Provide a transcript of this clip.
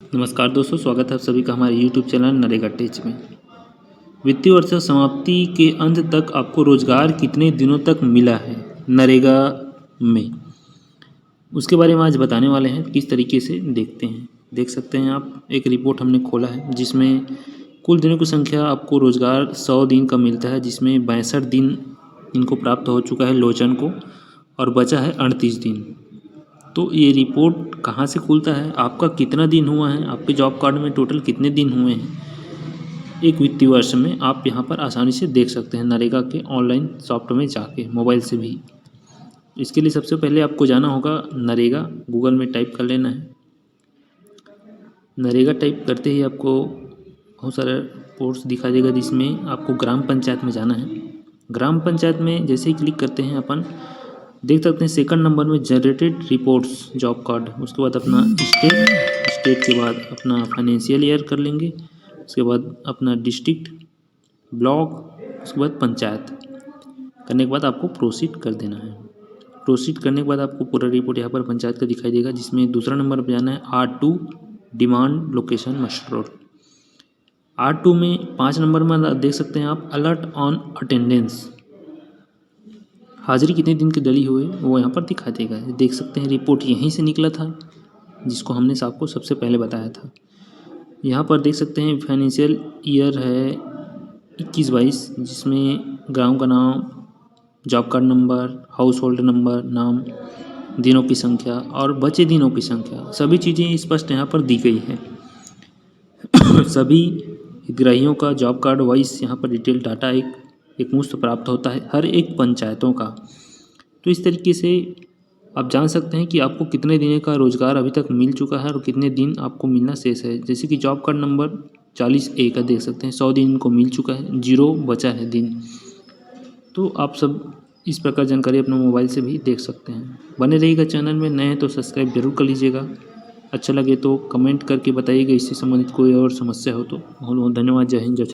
नमस्कार दोस्तों, स्वागत है आप सभी का हमारे यूट्यूब चैनल नरेगा टेच में। वित्तीय वर्ष समाप्ति के अंत तक आपको रोजगार कितने दिनों तक मिला है नरेगा में, उसके बारे में आज बताने वाले हैं। किस तरीके से देखते हैं, देख सकते हैं आप, एक रिपोर्ट हमने खोला है जिसमें कुल दिनों की संख्या आपको रोजगार 100 दिन का मिलता है, जिसमें 62 दिन इनको प्राप्त हो चुका है लोचन को, और बचा है 38 दिन। तो ये रिपोर्ट कहाँ से खुलता है, आपका कितना दिन हुआ है, आपके जॉब कार्ड में टोटल कितने दिन हुए हैं एक वित्तीय वर्ष में, आप यहाँ पर आसानी से देख सकते हैं नरेगा के ऑनलाइन सॉफ्टवेयर में जाके, मोबाइल से भी। इसके लिए सबसे पहले आपको जाना होगा नरेगा, गूगल में टाइप कर लेना है। नरेगा टाइप करते ही आपको बहुत सारे पोर्ट्स दिखा देगा, जिसमें आपको ग्राम पंचायत में जाना है। ग्राम पंचायत में जैसे ही क्लिक करते हैं अपन देख सकते हैं सेकंड नंबर में जनरेटेड रिपोर्ट्स जॉब कार्ड, उसके बाद अपना स्टेट के बाद अपना फाइनेंशियल ईयर कर लेंगे, उसके बाद अपना डिस्ट्रिक्ट, ब्लॉक, उसके बाद पंचायत करने के बाद आपको प्रोसीड कर देना है। प्रोसीड करने के बाद आपको पूरा रिपोर्ट यहाँ पर पंचायत का दिखाई देगा, जिसमें दूसरा नंबर पर जाना है R2 डिमांड लोकेशन मस्टरोड। R2 में 5 नंबर में देख सकते हैं आप अलर्ट ऑन अटेंडेंस, हाजिरी कितने दिन की डली हुई वो यहाँ पर दिखा देगा। देख सकते हैं रिपोर्ट यहीं से निकला था, जिसको हमने आपको सबसे पहले बताया था। यहाँ पर देख सकते हैं फाइनेंशियल ईयर है 21-22, जिसमें गांव का नाम, job card number, house hold number, नाम, दिनों की संख्या और बचे दिनों की संख्या, सभी चीज़ें स्पष्ट यहाँ पर दी गई है। सभी हितग्राहियों का जॉब कार्ड वाइज यहाँ पर डिटेल डाटा एक मुश्त प्राप्त होता है हर एक पंचायतों का। तो इस तरीके से आप जान सकते हैं कि आपको कितने दिन का रोज़गार अभी तक मिल चुका है और कितने दिन आपको मिलना शेष है। जैसे कि जॉब कार्ड नंबर 40A का देख सकते हैं 100 दिन को मिल चुका है, 0 बचा है दिन। तो आप सब इस प्रकार जानकारी अपने मोबाइल से भी देख सकते हैं। बने रहिएगा चैनल में, नए हैं तो सब्सक्राइब जरूर कर लीजिएगा। अच्छा लगे तो कमेंट करके बताइएगा, इससे संबंधित कोई और समस्या हो तो। बहुत बहुत धन्यवाद। जय हिंद, जय